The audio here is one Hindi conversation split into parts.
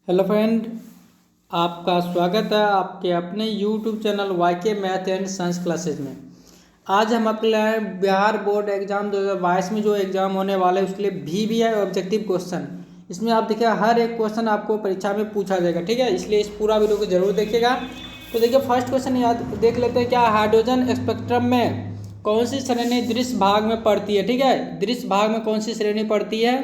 हेलो फ्रेंड, आपका स्वागत है आपके अपने YouTube channel YK math and science classes में। आज हम आपके लिए बिहार बोर्ड एग्जाम 2022 में जो एग्जाम होने वाला है उसके लिए VBI ऑब्जेक्टिव क्वेश्चन। इसमें आप देखिए हर एक क्वेश्चन आपको परीक्षा में पूछा जाएगा, ठीक है, इसलिए इस पूरा वीडियो को जरूर देखिएगा। तो देखिए फर्स्ट क्वेश्चन याद देख लेते हैं, क्या हाइड्रोजन स्पेक्ट्रम में कौन सी श्रेणी दृश्य भाग में पड़ती है। ठीक है, दृश्य भाग में कौन सी श्रेणी पड़ती है,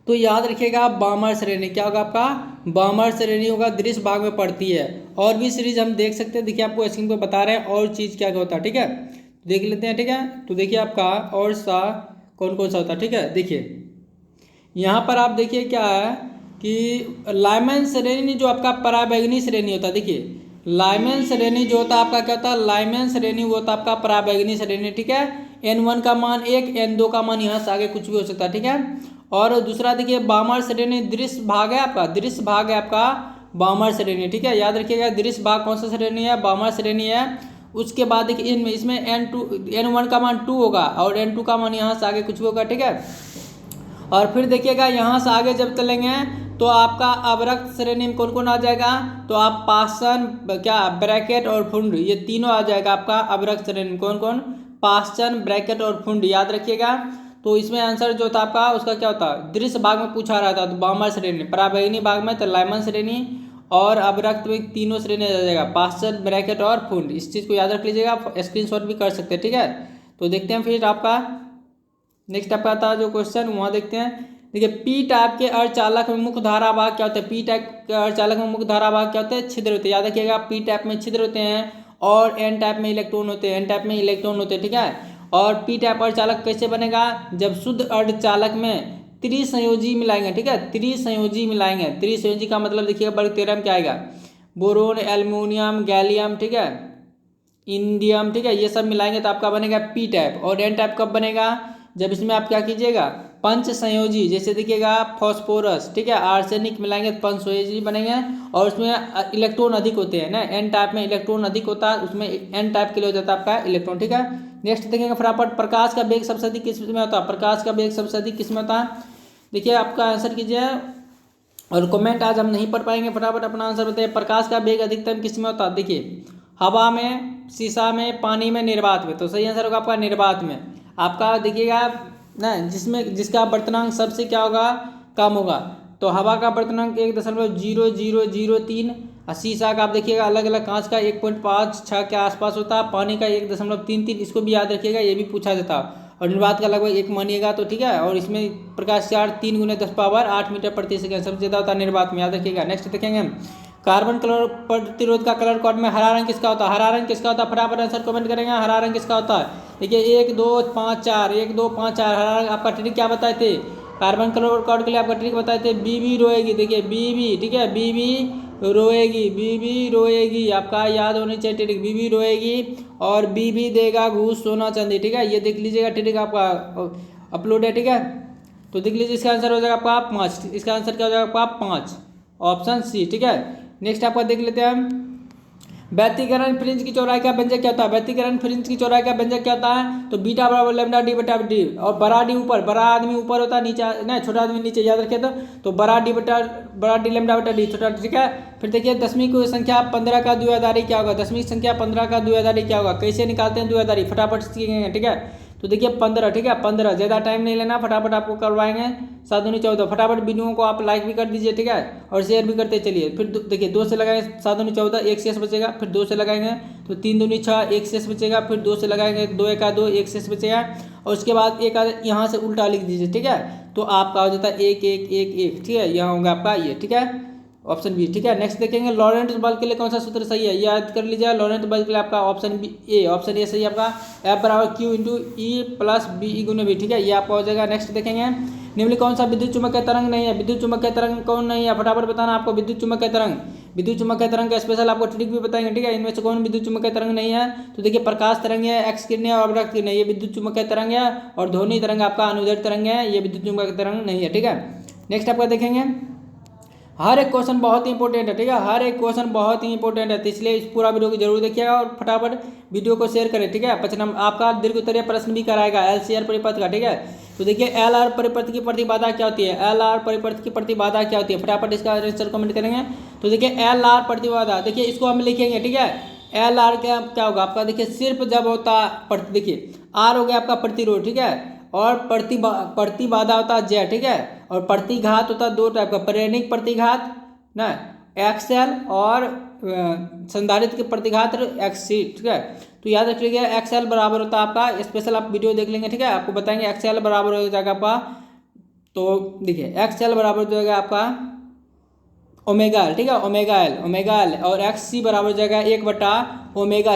तो याद रखिएगा बामर श्रेणी। क्या होगा आपका, बामर श्रेणी होगा, दृश्य भाग में पड़ती है। और भी सीरीज हम देख सकते हैं, देखिए आपको स्क्रीन पर बता रहे हैं और चीज़ क्या क्या होता है, ठीक है, देख लेते हैं। ठीक है, तो देखिए आपका और सा कौन कौन सा होता है। ठीक है, देखिए यहाँ पर आप देखिए क्या है कि लाइमन श्रेणी जो आपका पराबैंगनी श्रेणी होता है। देखिए लाइमन श्रेणी जो होता है आपका क्या होता है, लाइमन श्रेणी वो होता है आपका पराबैंगनी श्रेणी। ठीक है, N1 का मान 1, N2 का मान यहाँ से आगे कुछ भी हो सकता है। ठीक है, और दूसरा देखिए बामर श्रेणी दृश्य भाग है आपका, दृश्य भाग है आपका बामर श्रेणी। ठीक है, याद रखिएगा दृश्य भाग कौन सा श्रेणी है, बामर श्रेणी है। उसके बाद देखिए इसमें N1 का मान 2 होगा और N2 का मान यहाँ से आगे कुछ भी होगा। ठीक है, और फिर देखिएगा यहाँ से आगे जब चलेंगे तो आपका अवरक्त श्रेणी में कौन कौन आ जाएगा, तो आप पाषाण क्या ब्रैकेट और फुंड ये तीनों आ जाएगा आपका अवरक्त श्रेणी में। कौन कौन, पाषाण ब्रैकेट और फुंड, याद रखिएगा। तो इसमें आंसर जो था आपका उसका क्या होता है, दृश्य भाग में पूछा रहा था तो बामर श्रेणी, पराबैंगनी भाग में तो लाइमन श्रेणी, और अवरक्त में तीनों श्रेणी आ जाएगा, पाषाण ब्रैकेट और फुंड। इस चीज़ को याद रख लीजिएगा, स्क्रीनशॉट भी कर सकते हैं। ठीक है, तो देखते हैं फिर आपका नेक्स्ट आपका आता है जो क्वेश्चन वहाँ देखते हैं। देखिए पी टाइप के अर्धचालक में मुख्य धारा भाग क्या होते हैं, पी टाइप के अर्धचालक में मुख्य धारा भाग क्या होते हैं, छिद्र होते हैं। याद रखिएगा पी टाइप में छिद्र होते हैं और एन टाइप में इलेक्ट्रॉन होते हैं, एन टाइप में इलेक्ट्रॉन होते हैं। ठीक है, और पी टाइप अर्धचालक कैसे बनेगा, जब शुद्ध अर्धचालक में त्रिसंयोजी मिलाएंगे। ठीक है, त्रिसंयोजी मिलाएंगे, त्रिसंयोजी का मतलब देखिएगा वर्ग 13 में क्या आएगा, बोरोन, एल्युमिनियम, गैलियम, ठीक है, इंडियम, ठीक है, ये सब मिलाएंगे तो आपका बनेगा पी टाइप। और एन टाइप कब बनेगा, जब इसमें आप क्या कीजिएगा पंच संयोजी, जैसे देखिएगा फॉस्फोरस, ठीक है, आर्सेनिक मिलाएंगे तो पंच संयोजी बनेंगे और उसमें इलेक्ट्रॉन अधिक होते हैं ना, एन टाइप में इलेक्ट्रॉन अधिक होता है, उसमें एन टाइप के लिए हो जाता है आपका इलेक्ट्रॉन। ठीक है, नेक्स्ट देखेंगे फटाफट, प्रकाश का वेग सबसे अधिक किस में होता है, प्रकाश का वेग सबसे अधिक किस में होता है। देखिए आपका आंसर कीजिए और कमेंट आज हम नहीं पढ़ पाएंगे, फटाफट अपना आंसर बताइए। प्रकाश का वेग अधिकतम किस में होता है, देखिए हवा में, शीशा में, पानी में, निर्वात में। तो सही आंसर होगा आपका निर्वात में। आपका देखिएगा ना, जिसमें जिसका वर्तनांक सबसे क्या होगा, कम होगा, तो हवा का वर्तनांक 1.0003, और शीशा का आप देखिएगा अलग अलग कांच का 1.56 के आसपास होता है, पानी का 1.33, इसको भी याद रखिएगा, ये भी पूछा जाता है। और निर्वात का लगभग 1 मानिएगा तो ठीक है, और इसमें प्रकाश 3 × 10⁸ मीटर प्रति सेकंड सबसे ज़्यादा होता है निर्वात में, याद रखिएगा। नेक्स्ट देखेंगे कार्बन कलर प्रतिरोध का कलर कोड में हरा रंग किसका होता है, हरा रंग किसका होता है, फटाफट आंसर कमेंट करेंगे, हरा रंग किसका होता है। देखिए 1 2 5 4, 1 2 5 4, हरा रंग। आपका ट्रिक क्या बताए थे, कार्बन कलर कोड के लिए आपका ट्रिक बताए थे, बीबी रोएगी। देखिए बीबी, ठीक है, बीबी रोएगी, बीबी रोएगी, आपका याद होनी चाहिए ट्रिक, बीबी रोएगी और बीबी देगा घूस सोना चांदी। ठीक है, ये देख लीजिएगा ट्रिक आपका अपलोड है। ठीक है, तो देख लीजिए इसका आंसर हो जाएगा आपका 5, इसका आंसर क्या हो जाएगा आपका 5, ऑप्शन सी। ठीक है, नेक्स्ट आपका देख लेते हैं, व्यतिकरण फ्रिंज की चौड़ाई का व्यंजक क्या होता है, व्यतिकरण फ्रिंज की चौड़ाई का व्यंजक क्या होता है, तो बीटा बराबर लैम्डा डी बटा डी, और बड़ा डी ऊपर, बड़ा आदमी ऊपर होता है, नीचे ना छोटा आदमी नीचे, याद रखे तो बड़ा डी लैम्डा बटा डी छोटा। ठीक है, फिर देखिए 10वीं को संख्या 15 का द्विआधारी क्या होगा, 10वीं संख्या 15 का द्विआधारी क्या होगा, कैसे निकालते हैं द्विआधारी, फटाफट सीखेंगे। ठीक है, तो देखिए 15, ठीक है 15, ज़्यादा टाइम नहीं लेना, फटाफट आपको करवाएंगे। 7 दूनी 14, फटाफट वीडियो को आप लाइक भी कर दीजिए, ठीक है, और शेयर भी करते चलिए। फिर देखिए 2 से लगाएंगे 7 दूनी 14, 1 शेष बचेगा, फिर 2 से लगाएंगे तो 3 दूनी 6, 1 शेष बचेगा, फिर 2 से लगाएंगे 2 1 2, 1 शेष बचेगा, और उसके बाद एक यहाँ से उल्टा लिख दीजिए। ठीक है, तो आपका हो जाता है 1 1 1 1, ठीक है, यहाँ होगा आपका ये, ठीक है, ऑप्शन बी। ठीक है, नेक्स्ट देखेंगे लॉरेंट बल के लिए कौन सा सूत्र सही है, याद कर लीजिए। लॉरेंट बल के लिए आपका option B A, option A सही है आपका, F बराबर Q × E + B × V। ठीक है, ये आपका हो जाएगा। नेक्स्ट देखेंगे निम्नलिखित कौन सा विद्युत चुम्बकीय तरंग नहीं है, विद्युत चुम्बकीय तरंग कौन नहीं है, फटाफट बताना आपको। विद्युत चुम्बकीय तरंग, विद्युत चुम्बकीय तरंग का स्पेशल आपको ट्रिक भी बताएंगे। ठीक है, इनमें से कौन विद्युत चुम्बकीय तरंग नहीं है, तो देखिए प्रकाश तरंग है, एक्स किरणें और अवरक्त किरणें, ये विद्युत चुम्बकीय तरंग है, और ध्वनि तरंग आपका अनुदैर्ध्य तरंग है, ये विद्युत चुम्बकीय तरंग नहीं है। ठीक है, नेक्स्ट आपका देखेंगे, हर एक क्वेश्चन बहुत ही इंपॉर्टेंट है। ठीक है, हर एक क्वेश्चन बहुत ही इंपॉर्टेंट है, तो इसलिए इस पूरा वीडियो को जरूर देखिएगा और फटाफट वीडियो को शेयर करें। ठीक है, 5 नंबर आपका दीर्घ उत्तरीय प्रश्न भी कराएगा LCR परिपथ का। ठीक है, तो देखिए एल आर परिपथ की प्रतिबाधा क्या होती है, एल आर परिपथ की प्रतिबाधा क्या होती है, फटाफट इसका आंसर कमेंट करेंगे। तो देखिए एल आर प्रतिबाधा, देखिए इसको हम लिखेंगे, ठीक है। एल आर क्या होगा आपका, देखिए सिर्फ जब होता देखिए आर हो गया आपका प्रतिरोध, ठीक है, और प्रतिबाधा होता है जेड, ठीक है, और प्रतिघात होता है दो टाइप का, प्रेरणिक प्रतिघात ना एक्सएल और संधारित्र के प्रतिघात एक्ससी, ठीक है। तो याद रखिएगा एक्सएल बराबर होता है आपका, स्पेशल आप वीडियो देख लेंगे, ठीक है, आपको बताएंगे एक्सएल बराबर हो जाएगा आपका। तो देखिए एक्सएल बराबर हो जाएगा आपका ओमेगा एल, ठीक है, ओमेगा एल और एक्स सी बराबर हो जाएगा 1/ओमेगा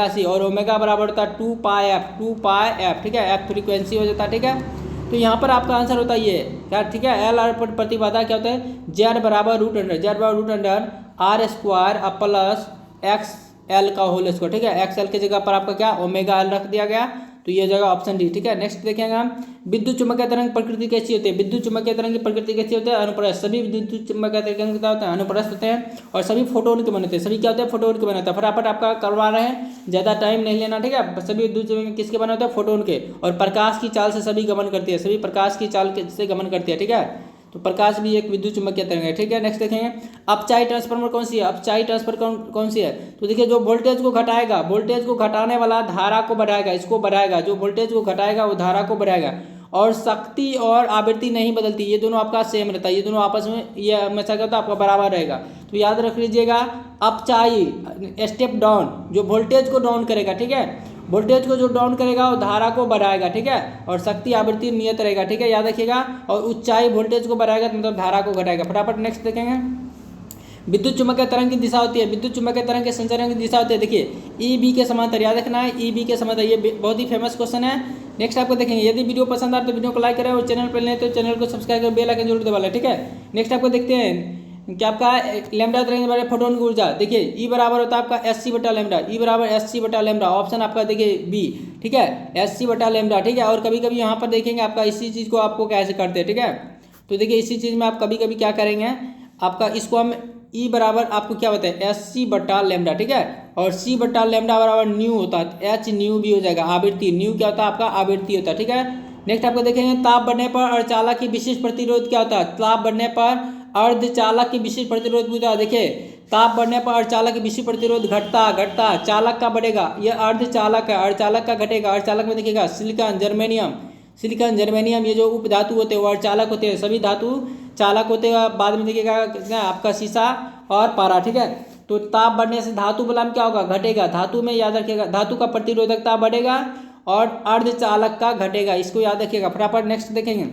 सी और ओमेगा बराबर होता है 2 पाई एफ, ठीक है, एफ फ्रीक्वेंसी हो जाता है, ठीक है। तो यहाँ पर आपका आंसर होता है ये क्या, ठीक है, एल आर पर प्रतिबाधा क्या होता है, जेड बराबर root under R square plus X L का होल स्क्वायर, ठीक है। एक्स एल की जगह पर आपका क्या ओमेगा एल रख दिया गया, तो ये जगह ऑप्शन डी, ठीक है। नेक्स्ट देखेंगे हम विद्युत चुम्बकीय तरंग प्रकृति कैसी होती है, विद्युत चुम्बकीय तरंग की प्रकृति कैसी होती है, अनुप्रस्थ। सभी विद्युत चुम्बकीय तरंग क्या होते हैं, अनुप्रस्थ होते हैं और सभी फोटोन के बने होते हैं, सभी क्या होते हैं, फोटोन के बने होते हैं। फटाफट आपका करवा रहे हैं, ज़्यादा टाइम नहीं लेना, ठीक है। सभी विद्युत चुम्बकीय किसके बने होते हैं, फोटोन के, और प्रकाश की चाल से सभी गमन करती है, सभी प्रकाश की चाल से गमन करती है, ठीक है। तो प्रकाश भी एक विद्युत चुम्बकीय तरंग है, ठीक है। नेक्स्ट देखेंगे अपचाई ट्रांसफार्मर कौन सी है, अपचाई ट्रांसफार्मर कौन सी है, तो देखिए जो वोल्टेज को घटाएगा, वोल्टेज को घटाने वाला धारा को बढ़ाएगा, इसको बढ़ाएगा, जो वोल्टेज को घटाएगा वो धारा को बढ़ाएगा, और शक्ति और आवृत्ति नहीं बदलती, ये दोनों आपका सेम रहता है, ये दोनों आपस में ये हमेशा क्या होता है आपका बराबर रहेगा। तो याद रख लीजिएगा अपचाई स्टेप डाउन, जो वोल्टेज को डाउन करेगा, ठीक है, वोल्टेज को जो डाउन करेगा वो धारा को बढ़ाएगा, ठीक है, और शक्ति आवृत्ति नियत रहेगा, ठीक है, याद रखिएगा। और ऊंचाई वोल्टेज को बढ़ाएगा तो मतलब धारा को घटाएगा। फटाफट नेक्स्ट देखेंगे विद्युत चुम्बकीय तरंग की दिशा होती है, विद्युत चुम्बकीय तरंग के संचरण की दिशा होती है, देखिए ई बी के समांतर, याद रखना है ई बी के समांतर, ये बहुत ही फेमस क्वेश्चन है। नेक्स्ट आपको देखेंगे, यदि वीडियो पसंद आए तो वीडियो को लाइक करें और चैनल पर लें तो चैनल को सब्सक्राइब कर बेल आइकन जरूर दबा लें, ठीक है। नेक्स्ट आपको देखते हैं क्या आपका लैम्डा तरंग बारे फोटोन की ऊर्जा, देखिए ई बराबर होता है आपका SC/λ, ई बराबर SC/λ, ऑप्शन आपका देखिए बी, ठीक है, SC/λ, ठीक है। और कभी कभी यहाँ पर देखेंगे आपका इसी चीज़ को आपको कैसे करते हैं, ठीक है। तो देखिए इसी चीज़ में आप कभी कभी क्या करेंगे, आपका इसको हम ई बराबर आपको क्या होता है SC/λ, ठीक है, और C/λ बराबर न्यू होता है, H न्यू भी हो जाएगा, आवृत्ति न्यू क्या होता है आपका आवृत्ति होता है, ठीक है। नेक्स्ट आपको देखेंगे ताप बढ़ने पर अर्धचालक की विशिष्ट प्रतिरोध क्या होता है, ताप बढ़ने पर अर्धचालक की विशिष्ट प्रतिरोध पूछा, देखिए ताप बढ़ने पर अर्धचालक की विशिष्ट प्रतिरोध घटता चालक का बढ़ेगा, यह अर्धचालक है, अर्धचालक का घटेगा। अर्धचालक में देखिएगा सिलिकॉन जर्मेनियम ये जो उप धातु होते हैं वो अर्धचालक होते हैं, सभी धातु चालक होते हैं। बाद में देखिएगा आपका शीशा और पारा, ठीक है। तो ताप बढ़ने से धातु बलम क्या होगा, घटेगा, धातु में याद रखिएगा धातु का प्रतिरोधकता बढ़ेगा और अर्धचालक का घटेगा, इसको याद रखिएगा। फटाफट नेक्स्ट देखेंगे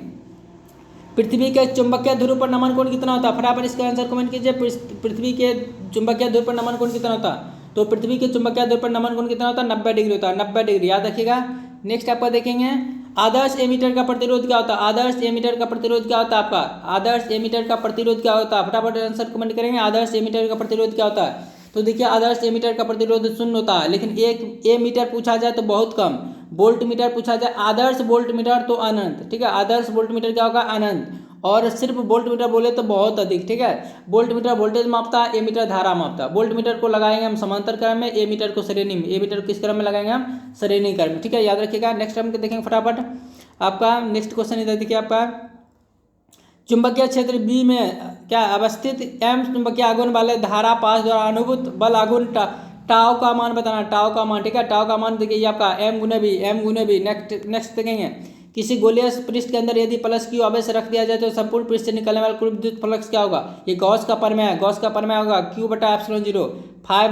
पृथ्वी के चुंबकीय ध्रुव पर नमन कोण कितना होता है, फटाफट इसका आंसर कमेंट कीजिए। पृथ्वी के चुंबकीय ध्रुव पर नमन कोण कितना होता है, तो पृथ्वी के चुंबकीय ध्रुव पर नमन कोण कितना होता है 90 डिग्री होता है, 90 डिग्री याद रखिएगा। नेक्स्ट आपका देखेंगे आदर्श एमीटर का प्रतिरोध क्या होता है, आदर्श एमीटर का प्रतिरोध क्या होता है आपका, आदर्श एमीटर का प्रतिरोध क्या होता है, फटाफट आंसर कमेंट करेंगे आदर्श एमीटर का प्रतिरोध क्या होता है। तो देखिए आदर्श एमीटर का प्रतिरोध 0 होता है, लेकिन एक एमीटर पूछा जाए तो बहुत कम, वोल्ट मीटर पूछा जाए, आदर्श वोल्ट मीटर तो अनंत, ठीक है, आदर्श वोल्ट मीटर क्या होगा अनंत, और सिर्फ वोल्ट मीटर बोले तो बहुत अधिक, ठीक है। वोल्ट मीटर वोल्टेज मापता है, एमीटर धारा मापता है। वोल्ट मीटर को लगाएंगे हम समांतर क्रम में, एमीटर को श्रेणी में, एमीटर को किस क्रम में लगाएंगे हम श्रेणी क्रम में, ठीक है, याद रखिएगा। नेक्स्ट हम देखेंगे फटाफट आपका नेक्स्ट क्वेश्चन इधर देखिए आपका चुंबकीय क्षेत्र बी में क्या अवस्थित एम चुंबकीय आघूर्ण वाले धारा पास द्वारा अनुभूत बल आघूर्ण टाव का मान बताना, टाव का मान, ठीक है, टाव का मान देखिए आपका एम गुने बी। नेक्स्ट देखेंगे किसी गोलीय पृष्ठ के अंदर यदि प्लस क्यू आवेश रख दिया जाए तो संपूर्ण पृष्ठ से निकलने वाला कुल विद्युत फ्लक्स क्या होगा, ये गॉस का प्रमेय है, गॉस का प्रमेय होगा Q/ε0, फाई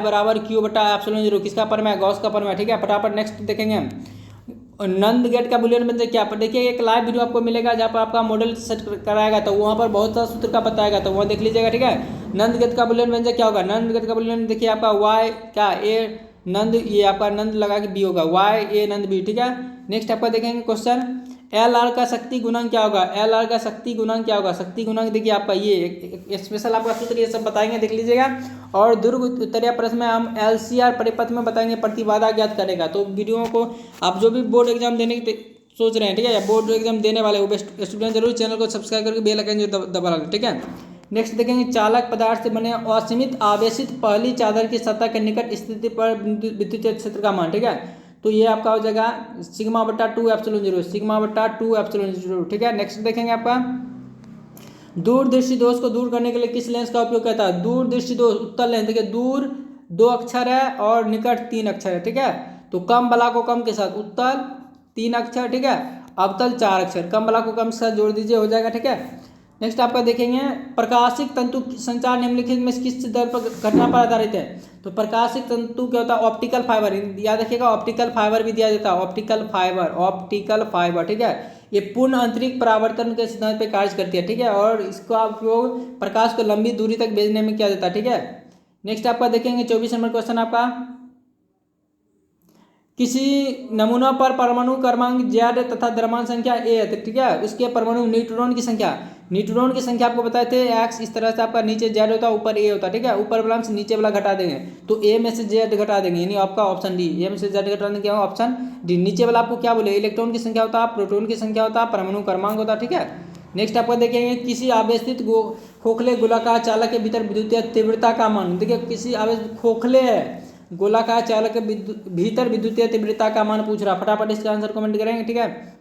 बराबर Q/ε0, किसका प्रमेय, गॉस का प्रमेय, ठीक है। फटाफट नेक्स्ट देखेंगे नंद गेट का बुलियन व्यंजक क्या, देखिए एक लाइव वीडियो आपको मिलेगा जहाँ पर आपका मॉडल सेट कराएगा, तो वहाँ पर बहुत सा सूत्र का बताएगा, तो वहाँ देख लीजिएगा, ठीक है। नंद गेट का बुलियन व्यंजक क्या होगा, नंद गेट का बुलियन देखिए आपका वाई क्या ए नंद, ये आपका नंद लगा के बी होगा, वाई ए नंद बी, ठीक है। नेक्स्ट आपका देखेंगे क्वेश्चन एल आर का शक्ति गुणांक क्या होगा, एल आर का शक्ति गुणांक क्या होगा, शक्ति गुणांक देखिए आपका ये स्पेशल आपका सूत्र ये सब बताएंगे, देख लीजिएगा। और ध्रुव उत्तरीय प्रश्न में हम LCR परिपथ में बताएंगे प्रतिबाधा ज्ञात करेगा। तो वीडियो को आप जो भी बोर्ड एग्जाम देने की सोच रहे हैं, ठीक है, या बोर्ड एग्जाम देने वाले वो स्टूडेंट जरूर चैनल को सब्सक्राइब करके बेल आइकन जो दबा लें, ठीक है। नेक्स्ट देखेंगे चालक पदार्थ से बने असीमित आवेशित पहली चादर की सतह के निकट स्थिति पर विद्युत क्षेत्र का मान, ठीक है। तो ये आपका हो जाएगा सिग्मा बटा 2 एप्सिलॉन 0, सिग्मा बटा 2 एप्सिलॉन 0। ठीक है, नेक्स्ट देखेंगे आपका दूरदृष्टि दोष को दूर करने के लिए किस लेंस का उपयोग करता है। दूरदृष्टि दोष उत्तल लेंस, देखिए दूर 2 अक्षर है और निकट 3 अक्षर है। ठीक है, तो कम बला को कम के साथ उत्तल 3 अक्षर, ठीक है, अवतल 4 अक्षर, कम बला को कम के साथ जोड़ दीजिए, हो जाएगा। ठीक है, नेक्स्ट आपका देखेंगे प्रकाशिक तंतु संचार निम्नलिखित में किस दर पर घटना पर आधारित है। तो प्रकाशिक तंतु क्या होता है, ऑप्टिकल फाइबर, याद रखिएगा ऑप्टिकल फाइबर भी दिया जाता है, ऑप्टिकल फाइबर, ऑप्टिकल फाइबर। ठीक है, ये पूर्ण आंतरिक परावर्तन के सिद्धांत पे कार्य करती है। ठीक है, और इसका उपयोग प्रकाश को लंबी दूरी तक भेजने में किया जाता है। ठीक है, नेक्स्ट आपका देखेंगे 24 नंबर क्वेश्चन आपका, किसी नमूना पर परमाणु क्रमांक Z तथा द्रव्यमान संख्या A है। ठीक है, उसके परमाणु न्यूट्रॉन की संख्या, न्यूट्रॉन की संख्या आपको बताए थे x, इस तरह से आपका नीचे Z होता है ऊपर A होता है। ठीक है, ऊपर वाला से नीचे वाला घटा देंगे तो A में से Z घटा देंगे, यानी आपका ऑप्शन डी, A में से Z घटा देंगे, क्या हो ऑप्शन डी। नीचे वाला आपको क्या बोले, इलेक्ट्रॉन की संख्या होता है, प्रोटॉन की संख्या होता है, परमाणु क्रमांक होता है। ठीक है, नेक्स्ट आपको देखेंगे किसी आवेशित खोखले गोलाकार चालक के भीतर विद्युतीय तीव्रता का मान। देखिए किसी आवेशित खोखले गोलाकार चालक के भीतर विद्युतीय तीव्रता का मान पूछ रहा, फटाफट इसका आंसर कमेंट करेंगे। ठीक है,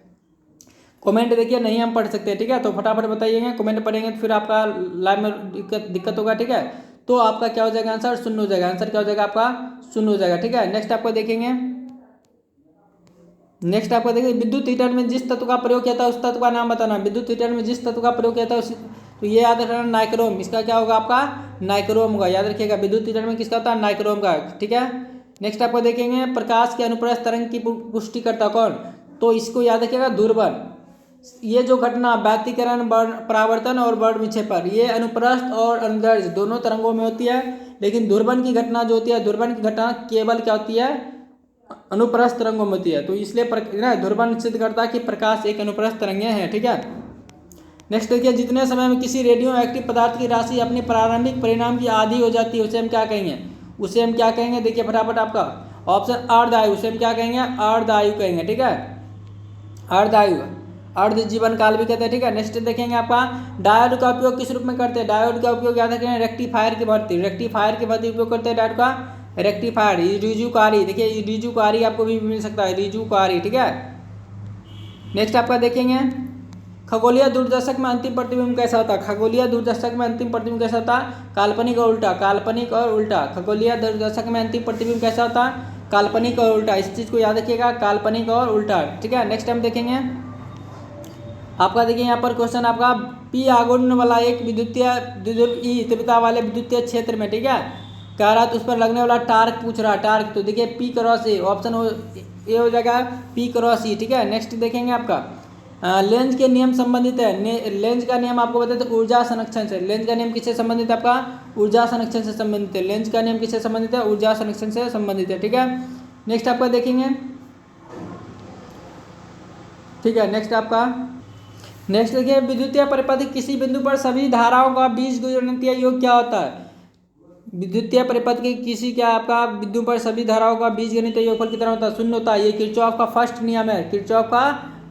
कमेंट देखिए नहीं हम पढ़ सकते। ठीक है, तो फटाफट बताइएगा, कमेंट पढ़ेंगे तो फिर आपका लाइव में दिक्कत होगा। ठीक है, तो आपका क्या हो जाएगा आंसर, शून्य हो जाएगा, आंसर क्या हो जाएगा आपका शून्य हो जाएगा। ठीक है, नेक्स्ट आपको देखेंगे, नेक्स्ट आपको देखिए विद्युत हीटर में जिस तत्व का प्रयोग किया था उस तत्व का नाम बताना। विद्युत हीटर में जिस तत्व का प्रयोग किया था उस, तो ये याद रखना नाइक्रोम, इसका क्या होगा आपका नाइक्रोम होगा, याद रखिएगा विद्युत हीटर में किसका होता है नाइक्रोम का। ठीक है, नेक्स्ट आपको देखेंगे प्रकाश के अनुप्रस्थ तरंग की पुष्टि करता कौन, तो इसको याद रखिएगा दूरबीन। ये जो घटना व्यतिकरण परावर्तन और वर्ण विक्षेपण, ये अनुप्रस्थ और अनुदैर्घ्य दोनों तरंगों में होती है, लेकिन दूरबीन की घटना जो होती है, दूरबीन की घटना केवल क्या होती है अनुप्रस्थ तरंगों में होती है। तो इसलिए दूरबीन सिद्ध करता है कि प्रकाश एक अनुप्रस्थ तरंगें हैं। ठीक है, नेक्स्ट देखिए जितने समय में किसी रेडियो एक्टिव पदार्थ की राशि अपनी प्रारंभिक परिणाम की आधी हो जाती है उसे हम क्या कहेंगे, उसे हम क्या कहेंगे, देखिए फटाफट आपका ऑप्शन अर्धआयु, उसे हम क्या कहेंगे अर्धआयु कहेंगे। ठीक है, अर्धआयु, अर्ध जीवन काल भी कहते हैं। ठीक है, नेक्स्ट देखेंगे आपका डायोड का उपयोग किस रूप में करते हैं। डायोड का उपयोग याद रखेंगे रेक्टिफायर की भर्ती, रेक्टिफायर की भर्ती उपयोग करते हैं डायोड का, रेक्टिफायर। रिजुकारी, देखिए रिजुकारी आपको भी मिल सकता है, रिजुकारी। ठीक है, नेक्स्ट आपका देखेंगे खगोलीय दूरदर्शक में अंतिम प्रतिबिंब कैसा होता है। खगोलीय दूरदर्शक में अंतिम प्रतिबिंब कैसा होता है, काल्पनिक और उल्टा, काल्पनिक और उल्टा। खगोलीय दूरदर्शक में अंतिम प्रतिबिंब कैसा होता है, काल्पनिक और उल्टा, इस चीज़ को याद रखिएगा काल्पनिक और उल्टा। ठीक है, नेक्स्ट टाइम देखेंगे आपका, देखिए यहाँ पर क्वेश्चन आपका पी आघूर्ण वाला एक विद्युतीय तीव्रता वाले विद्युतीय क्षेत्र में, ठीक है, कह रहा तो उस पर लगने वाला टार्क पूछ रहा, टार्क, तो देखिए पी क्रॉस ए, ऑप्शन ए हो जाएगा पी क्रॉस ई। ठीक है, नेक्स्ट देखेंगे आपका लेंज के नियम संबंधित है, लेंज का नियम आपको बताते हैं ऊर्जा संरक्षण से। लेंज का नियम किससे संबंधित है, आपका ऊर्जा संरक्षण से संबंधित है। लेंज का नियम किससे संबंधित है, ऊर्जा संरक्षण से संबंधित है। ठीक है, नेक्स्ट आपका देखेंगे, ठीक है, नेक्स्ट आपका नेक्स्ट देखिए विद्युतीय परिपथ किसी बिंदु पर सभी धाराओं का बीजगणितीय योग क्या होता है। विद्युतीय परिपथ के किसी क्या आपका बिंदु पर सभी धाराओं का बीजगणितीय योगफल कितना होता है, शून्य होता है। ये किरचॉफ का फर्स्ट नियम है, किरचॉफ का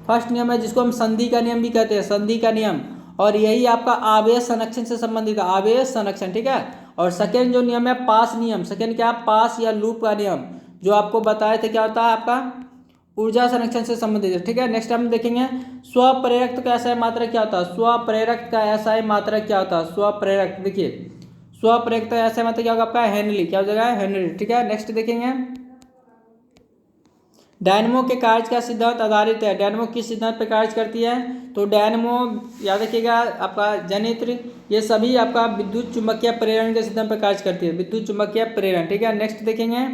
फर्स्ट नियम है, जिसको हम संधि का नियम भी कहते हैं, संधि का नियम। और यही आपका आवेश संरक्षण से संबंधित है, आवेश संरक्षण। ठीक है, और सेकेंड जो नियम है पास नियम, सेकेंड क्या पास या लूप का नियम, जो आपको बताए थे क्या होता है आपका ऊर्जा संरक्षण से संबंधित है। ठीक है, नेक्स्ट हम देखेंगे स्वप्रेरक का एसआई मात्रक क्या होता है, स्वप्रेरक का एसआई मात्रक क्या होता है, स्वप्रेरक, देखिए स्वप्रेरक का एसआई मात्रक क्या होगा आपका हेनरी, क्या हो जाएगा हेनरी। ठीक है, नेक्स्ट देखेंगे डायनमो के कार्य का सिद्धांत आधारित है। डायनमो किस सिद्धांत पर कार्य करती है, तो डायनमो याद रखिएगा आपका जनित्र, ये सभी आपका विद्युत चुम्बकीय प्रेरण के सिद्धांत पर कार्य करती है, विद्युत चुम्बकीय प्रेरण। ठीक है, नेक्स्ट देखेंगे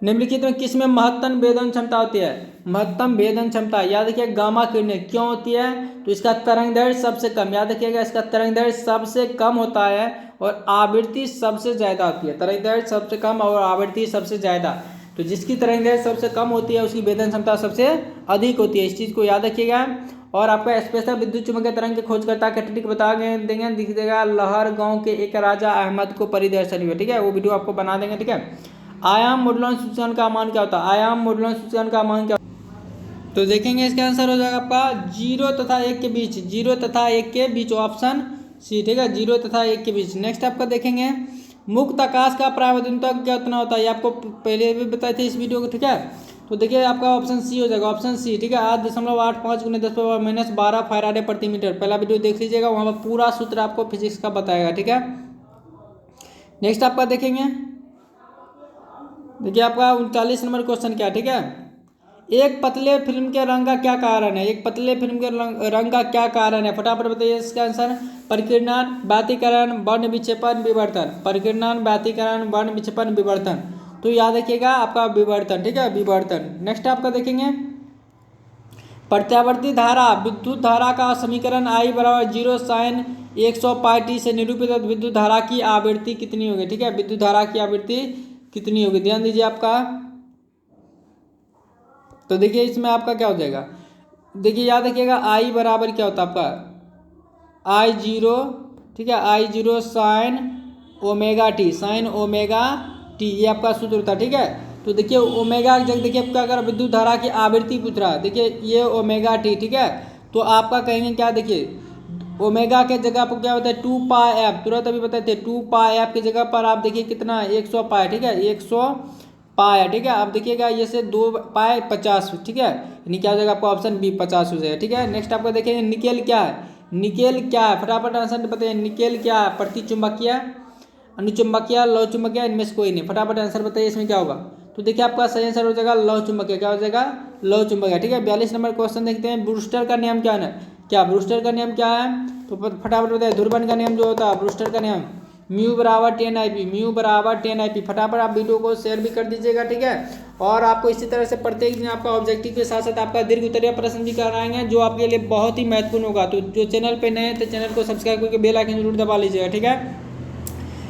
निम्नलिखित में किस में महत्तम भेदन क्षमता होती है। महत्तम भेदन क्षमता याद रखिए गामा किरणें, क्यों होती है, तो इसका तरंगदैर्घ्य सबसे कम, याद रखिएगा इसका तरंगदैर्घ्य सबसे कम होता है और आवृत्ति सबसे ज़्यादा होती है। तरंगदैर्घ्य सबसे कम और आवृत्ति सबसे ज़्यादा, तो जिसकी तरंगदैर्घ्य सबसे कम होती है उसकी भेदन क्षमता सबसे अधिक होती है, इस चीज़ को याद रखिएगा। और आपका स्पेशल विद्युत चुम्बकीय तरंग के खोजकर्ता का टिक बता देंगे, दिख देगा लहर गाँव के एक राजा अहमद को परिदर्शन हुआ। ठीक है, वो वीडियो आपको बना देंगे। ठीक है, आयाम मॉडुलन सूचकांक का मान क्या होता है, आयाम मॉडुलन सूचकांक का मान क्या, तो देखेंगे इसका आंसर हो जाएगा आपका 0 तथा 1 के बीच, 0 तथा 1 के बीच, ऑप्शन सी। ठीक है, 0 तथा 1 के बीच। नेक्स्ट आपका देखेंगे मुक्त आकाश का परावर्तन कितना होता है, ये आपको पहले भी बताए थे इस वीडियो को, ठीक है। तो देखिए आपका ऑप्शन सी हो जाएगा, ऑप्शन सी, ठीक है। 8.85 × 10⁻12 फैराडे प्रति मीटर, पहला वीडियो देख लीजिएगा, वहाँ पर पूरा सूत्र आपको फिजिक्स का बताएगा, ठीक है। नेक्स्ट आपका देखेंगे, देखिए आपका 39 नंबर क्वेश्चन क्या, ठीक है। एक पतले फिल्म के रंग का क्या कारण है, एक पतले फिल्म के रंग का क्या कारण है, फटाफट बताइए इसका आंसर। परिकिरणन, व्यतिकरण, वर्ण विक्षेपण, विवर्तन। परिकिरणन, व्यतिकरण, वर्ण विक्षेपण, विवर्तन। तो याद रखिएगा आपका विवर्तन, ठीक है, विवर्तन। नेक्स्ट आपका देखेंगे, प्रत्यावर्ती धारा, विद्युत धारा का समीकरण I = 0 sin 100πt से निरूपित विद्युत धारा की आवृत्ति कितनी होगी, ठीक है। विद्युत धारा की आवृत्ति कितनी होगी, ध्यान दीजिए आपका। तो देखिए इसमें आपका क्या हो जाएगा, देखिए याद रखिएगा I बराबर क्या होता है आपका I0, ठीक है, I0 sin ω/t, sin ω/t, ये आपका सूत्र होता है, ठीक है। तो देखिए ओमेगा की जगह देखिए क्या अगर विद्युत धारा की आवृत्ति पूछ रहा है, देखिए ये ω/t, ठीक है। तो आपका कहेंगे क्या, देखिए ओमेगा के जगह आपको क्या होता है 2πf, तुरंत अभी बताए थे 2πf की जगह पर आप देखिए कितना 100 पाए, ठीक है, 100 पाया, ठीक है। अब देखिएगा ये से 2 पाए 50, ठीक है, यानी क्या हो जाएगा आपका ऑप्शन बी 50 हो जाएगा, ठीक है। नेक्स्ट आपको देखेंगे निकेल क्या है, निकेल क्या है, फटाफट आंसर बताइए। निकेल क्या है, प्रतिचुंबकीय, अनुचुंबकीय, लौह चुंबकीय, इनमें से कोई नहीं, फटाफट आंसर बताइए इसमें क्या होगा। तो देखिए आपका सही आंसर हो जाएगा लौह चुंबकीय, क्या हो जाएगा लौह चुंबकीय, ठीक है। 42 नंबर क्वेश्चन देखते हैं, ब्रूस्टर का नियम क्या है, क्या ब्रूस्टर का नियम क्या है, तो फटाफट बताइए। ध्रुवन का नियम जो होता है, ब्रूस्टर का नियम μ = 10 IP, μ = 10 IP। फटाफट आप वीडियो को शेयर भी कर दीजिएगा, ठीक है। और आपको इसी तरह से प्रत्येक दिन आपका ऑब्जेक्टिव के साथ साथ आपका दीर्घ उत्तरीय प्रश्न भी कराएंगे, जो आपके लिए बहुत ही महत्वपूर्ण होगा। तो जो चैनल पे नए हैं तो चैनल को सब्सक्राइब करके बेल आइकन जरूर दबा लीजिएगा, ठीक है।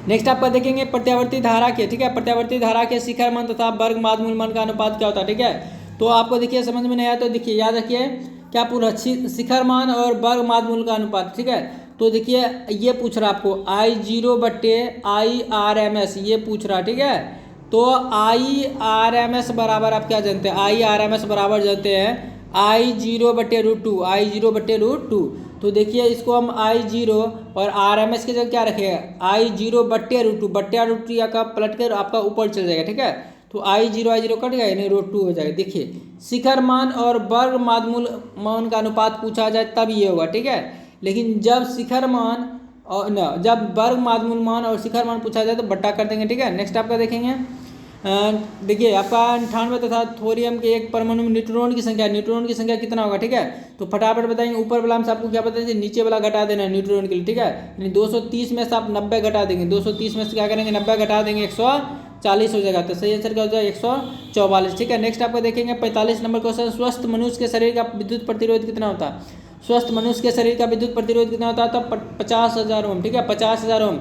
नेक्स्ट आपका देखेंगे प्रत्यावर्ती धारा के, ठीक है, प्रत्यावर्ती धारा के शिखर मान तथा वर्ग माद मूल मान का अनुपात क्या होता है, ठीक है। तो आपको देखिए समझ में नहीं आया तो देखिए याद रखिए क्या पूरा शिखर मान और वर्ग माद मूल का अनुपात, ठीक है। तो देखिए ये पूछ रहा आपको I0/IRMS, ये पूछ रहा, ठीक है। तो IRMS बराबर आप क्या जानते हैं, IRMS बराबर जानते हैं I0/√2, I0/√2। तो देखिए इसको हम I0 और RMS की जगह क्या रखेगा I0/√2, √2 या का पलट कर आपका ऊपर चल जाएगा, ठीक है। तो I0 कट गया यानी √2 हो जाएगा। देखिए शिखर मान और वर्ग माद मूल मान का अनुपात पूछा जाए तब ये होगा, ठीक है। लेकिन जब शिखर मान और न जब वर्ग माद मूल मान और शिखर मान पूछा जाए तो बट्टा कर देंगे, ठीक है। नेक्स्ट आपका देखेंगे, देखिए आपका 98 तथा थोरियम के एक परमाणु में न्यूट्रॉन की संख्या, न्यूट्रॉन की संख्या कितना होगा, ठीक है। तो फटाफट बताएंगे, ऊपर वाला हमसे आपको क्या बताएंगे, नीचे वाला घटा देना है न्यूट्रॉन के लिए, ठीक है। यानी 230 में से आप 90 घटा देंगे, 230 में से क्या करेंगे 90 घटा देंगे, 140 हो जाएगा। तो सही आंसर क्या हो जाएगा 144, ठीक है। नेक्स्ट आपको देखेंगे 45 नंबर क्वेश्चन, स्वस्थ मनुष्य के शरीर का विद्युत प्रतिरोध कितना होता है, स्वस्थ मनुष्य के शरीर का विद्युत प्रतिरोध कितना होता है, तो 50,000 ओम, ठीक है, 50,000 ओम।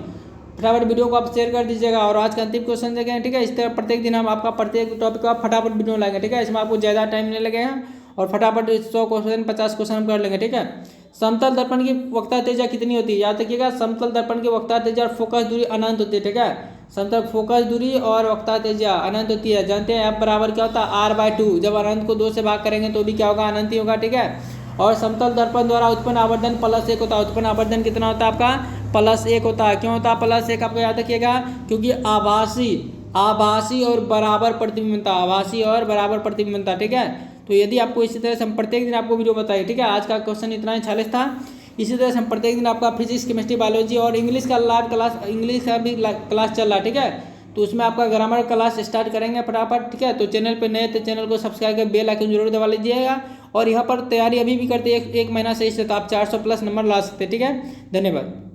फटाफट वीडियो को आप शेयर कर दीजिएगा। और आज का अंतिम क्वेश्चन देखें, ठीक है। इस तरह प्रत्येक दिन हम आपका प्रत्येक टॉपिक को आप फटाफट वीडियो लाएंगे, ठीक है। इसमें आपको ज़्यादा टाइम नहीं लगेगा और फटाफट 100 क्वेश्चन 50 क्वेश्चन हम कर लेंगे, ठीक है। समतल दर्पण की वक्ता त्रिज्या कितनी होती है, याद रखिएगा समतल दर्पण की वक्ता त्रिज्या और फोकस दूरी अनंत होती है, ठीक है। समतल फोकस दूरी और वक्ता त्रिज्या अनंत होती है, जानते हैं। F बराबर क्या होता है R/2, जब अनंत को 2 से भाग करेंगे तो भी क्या होगा अनंत ही होगा, ठीक है। और समतल दर्पण द्वारा उत्पन्न आवर्धन +1 होता है, उत्पन्न आवर्धन कितना होता है आपका +1 होता है। क्यों होता है +1 आपको याद रखिएगा, क्योंकि आभासी और बराबर प्रतिबिंबता, आभासी और बराबर प्रतिबिंबता, ठीक है। तो यदि आपको इसी तरह से हम प्रत्येक दिन आपको वीडियो बताइए, ठीक है। आज का क्वेश्चन इतना ही 46 था। इसी तरह से हम प्रत्येक दिन आपका फिजिक्स, केमिस्ट्री, बायोलॉजी और इंग्लिश का लाइव क्लास, इंग्लिश का भी क्लास चल रहा है, ठीक है। तो उसमें आपका ग्रामर क्लास स्टार्ट करेंगे फटाफट, ठीक है। तो चैनल पे नए तो चैनल को सब्सक्राइब कर बेल आइकन जरूर दबा लीजिएगा। और यहाँ पर तैयारी अभी भी करते एक महीना से इससे तो आप 400+ नंबर ला सकते हैं, ठीक है। धन्यवाद।